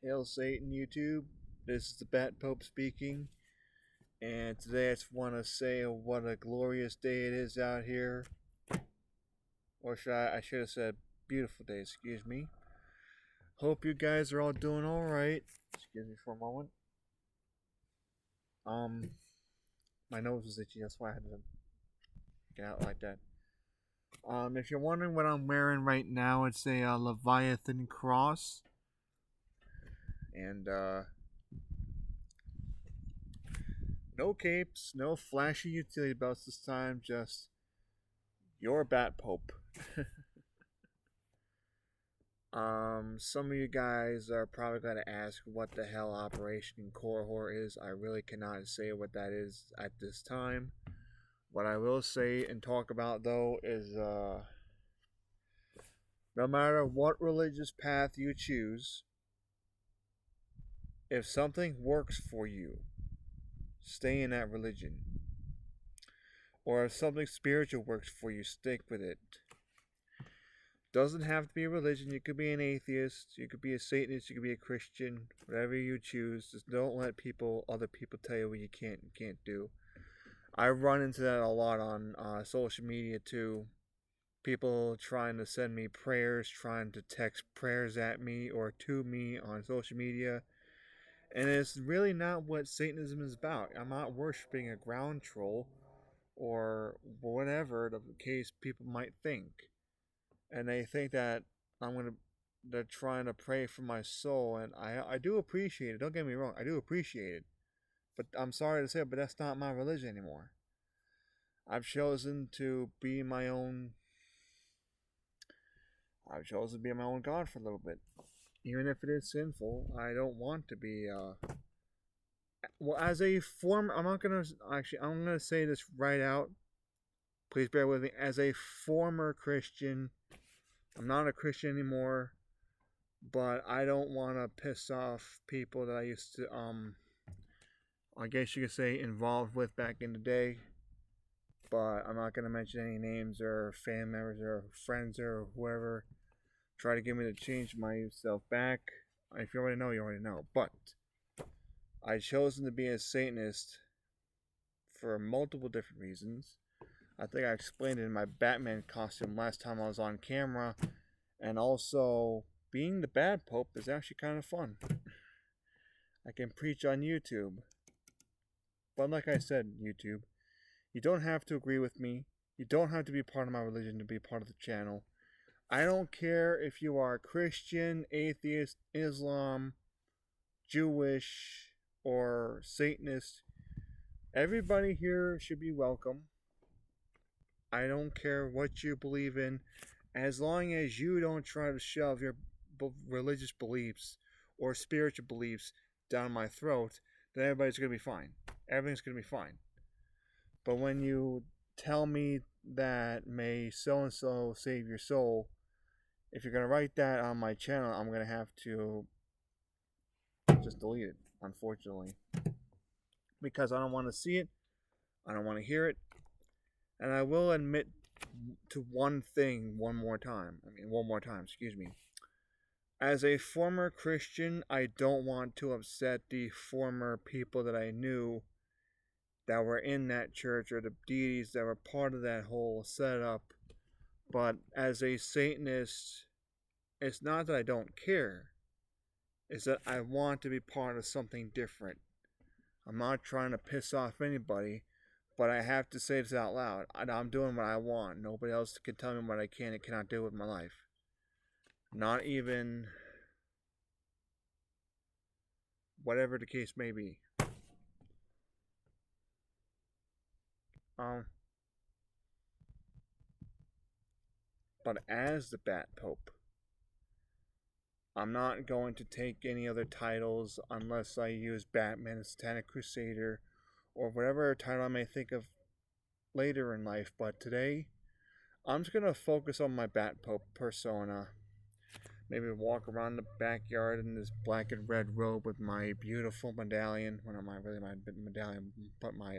Hail Satan YouTube. This is the Bat Pope speaking, and today I just want to say what a glorious day it is out here. Or I should have said beautiful day, excuse me. Hope you guys are all doing alright. Excuse me for a moment. My nose is itchy, that's why I had to get out like that. If you're wondering what I'm wearing right now, it's a Leviathan cross. And, no capes, no flashy utility belts this time, just your Bat Pope. Some of you guys are probably going to ask what the hell Operation Cohort is. I really cannot say what that is at this time. What I will say and talk about though is no matter what religious path you choose, if something works for you, stay in that religion. Or if something spiritual works for you, stick with it. Doesn't have to be a religion. You could be an atheist, you could be a Satanist, you could be a Christian, whatever you choose. Just don't let other people tell you what you can't do. I run into that a lot on social media too. People trying to send me prayers, trying to text prayers at me or to me on social media. And it's really not what Satanism is about. I'm not worshiping a ground troll or whatever the case people might think. And they think that they're trying to pray for my soul, and I do appreciate it. Don't get me wrong, I do appreciate it. But I'm sorry to say it, but that's not my religion anymore. I've chosen to be my own God for a little bit. Even if it is sinful, I don't want to be well, as a former, I'm gonna say this right out. Please bear with me. As a former Christian, I'm not a Christian anymore, but I don't want to piss off people that I used to, I guess you could say, involved with back in the day. But I'm not going to mention any names or family members or friends or whoever try to get me to change myself back. If you already know, you already know. But I chosen to be a Satanist for multiple different reasons. I think I explained it in my Batman costume last time I was on camera. And also, being the Bad Pope is actually kind of fun. I can preach on YouTube. But like I said, YouTube, you don't have to agree with me. You don't have to be part of my religion to be part of the channel. I don't care if you are Christian, atheist, Islam, Jewish, or Satanist. Everybody here should be welcome. I don't care what you believe in, as long as you don't try to shove your religious beliefs or spiritual beliefs down my throat, then everybody's going to be fine. Everything's going to be fine. But when you tell me that may so-and-so save your soul, if you're going to write that on my channel, I'm going to have to just delete it, unfortunately. Because I don't want to see it, I don't want to hear it, and I will admit to one thing one more time, excuse me. As a former Christian, I don't want to upset the former people that I knew that were in that church or the deities that were part of that whole setup. But as a Satanist, it's not that I don't care. It's that I want to be part of something different. I'm not trying to piss off anybody, but I have to say this out loud. I'm doing what I want. Nobody else can tell me what I can and cannot do with my life. Not even whatever the case may be. But as the Bat Pope, I'm not going to take any other titles unless I use Batman, the Satanic Crusader, or whatever title I may think of later in life. But today, I'm just going to focus on my Bat Pope persona. Maybe walk around the backyard in this black and red robe with my beautiful medallion. Well, not my medallion, but my,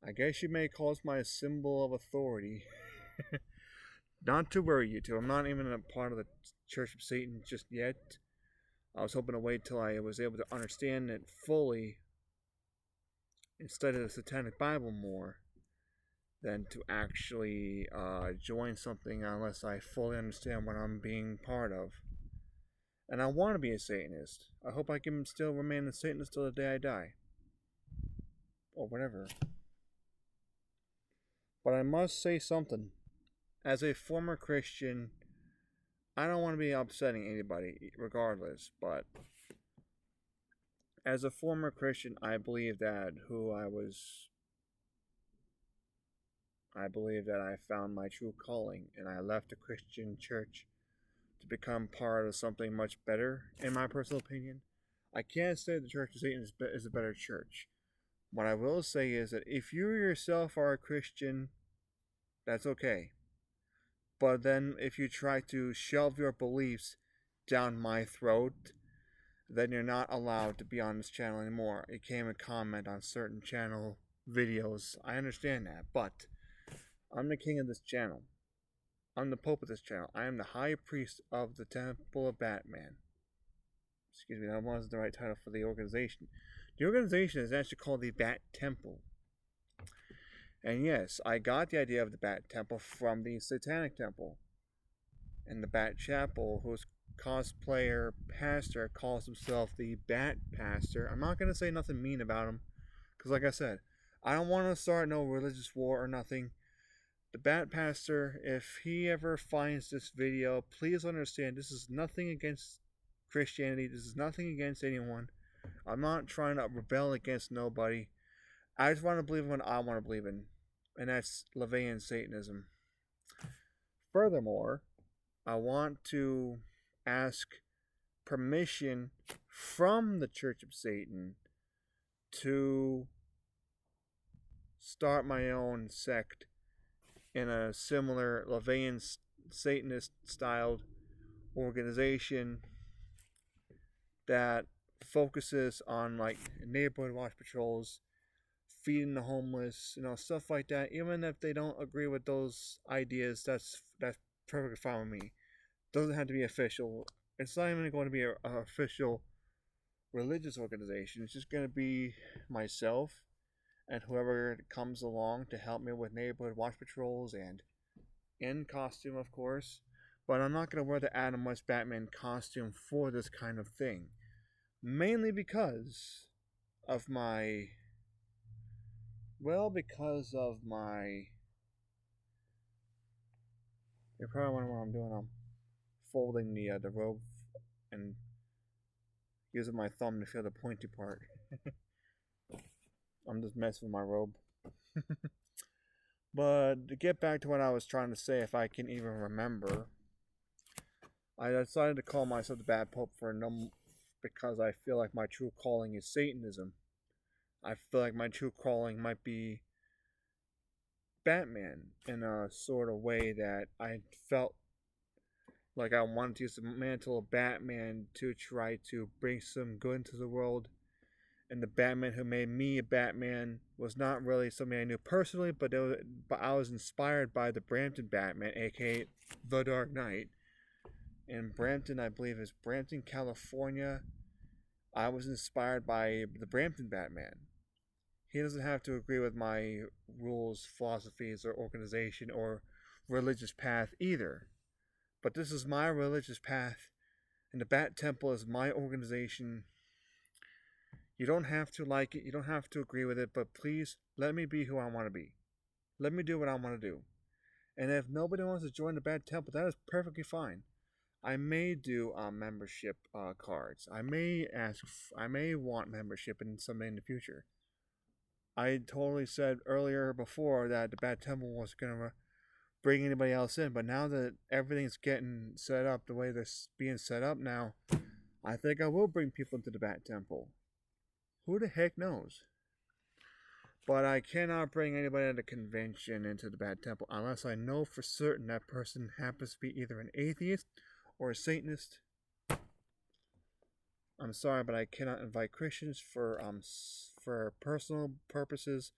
I guess you may call it my symbol of authority. Not to worry, you two. I'm not even a part of the Church of Satan just yet. I was hoping to wait till I was able to understand it fully and study the Satanic Bible more than to actually join something unless I fully understand what I'm being part of. And I want to be a Satanist. I hope I can still remain a Satanist till the day I die. Or whatever. But I must say something. As a former Christian, I don't want to be upsetting anybody, regardless, but as a former Christian, I believe that I found my true calling, and I left the Christian church to become part of something much better, in my personal opinion. I can't say the Church of Satan is a better church. What I will say is that if you yourself are a Christian, that's okay. But then if you try to shove your beliefs down my throat, then you're not allowed to be on this channel anymore. It came a comment on certain channel videos. I understand that, but I'm the king of this channel. I'm the pope of this channel. I am the high priest of the Temple of Batman. Excuse me, that wasn't the right title for the organization. The organization is actually called the Bat Temple. And yes, I got the idea of the Bat Temple from the Satanic Temple. And the Bat Chapel, whose cosplayer pastor calls himself the Bat Pastor. I'm not going to say nothing mean about him, because like I said, I don't want to start no religious war or nothing. The Bat Pastor, if he ever finds this video, please understand this is nothing against Christianity. This is nothing against anyone. I'm not trying to rebel against nobody. I just want to believe in what I want to believe in, and that's LaVeyan Satanism. Furthermore, I want to ask permission from the Church of Satan to start my own sect in a similar LaVeyan Satanist styled organization that focuses on like neighborhood watch patrols, feeding the homeless, stuff like that. Even if they don't agree with those ideas, that's perfectly fine with me. Doesn't have to be official. It's not even going to be an official religious organization. It's just going to be myself and whoever comes along to help me with neighborhood watch patrols and in costume, of course. But I'm not going to wear the Adam West Batman costume for this kind of thing. Mainly because of my... You're probably wondering what I'm doing. I'm folding the robe and using my thumb to feel the pointy part. I'm just messing with my robe. But to get back to what I was trying to say, if I can even remember, I decided to call myself the Bad Pope because I feel like my true calling is Satanism. I feel like my true calling might be Batman in a sort of way that I felt like I wanted to use the mantle of Batman to try to bring some good into the world. And the Batman who made me a Batman was not really something I knew personally, but I was inspired by the Brampton Batman, aka The Dark Knight. In Brampton, I believe is Brampton, California. I was inspired by the Brampton Batman. He doesn't have to agree with my rules, philosophies, or organization or religious path either. But this is my religious path, and the Bat Temple is my organization. You don't have to like it, you don't have to agree with it, but please let me be who I want to be. Let me do what I want to do. And if nobody wants to join the Bat Temple, that is perfectly fine. I may do membership cards. I may want membership in someday in the future. I totally said earlier before that the Bat Temple was going to bring anybody else in, but now that everything's getting set up the way this being set up now, I think I will bring people into the Bat Temple. Who the heck knows? But I cannot bring anybody at a convention into the Bat Temple unless I know for certain that person happens to be either an atheist or a Satanist. I'm sorry, but I cannot invite Christians for personal purposes.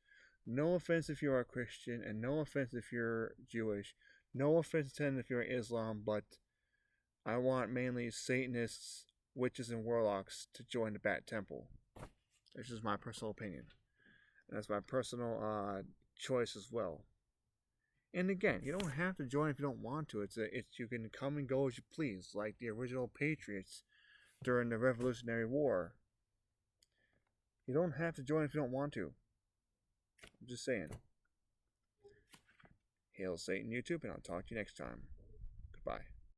No offense if you are a Christian, and no offense if you're Jewish. No offense to if you're Islam, but I want mainly Satanists witches and warlocks to join the Bat Temple. This is my personal opinion. And that's my personal choice as well. And again, you don't have to join if you don't want to. It's you can come and go as you please, like the original Patriots during the Revolutionary War. You don't have to join if you don't want to. I'm just saying. Hail Satan, YouTube, and I'll talk to you next time. Goodbye.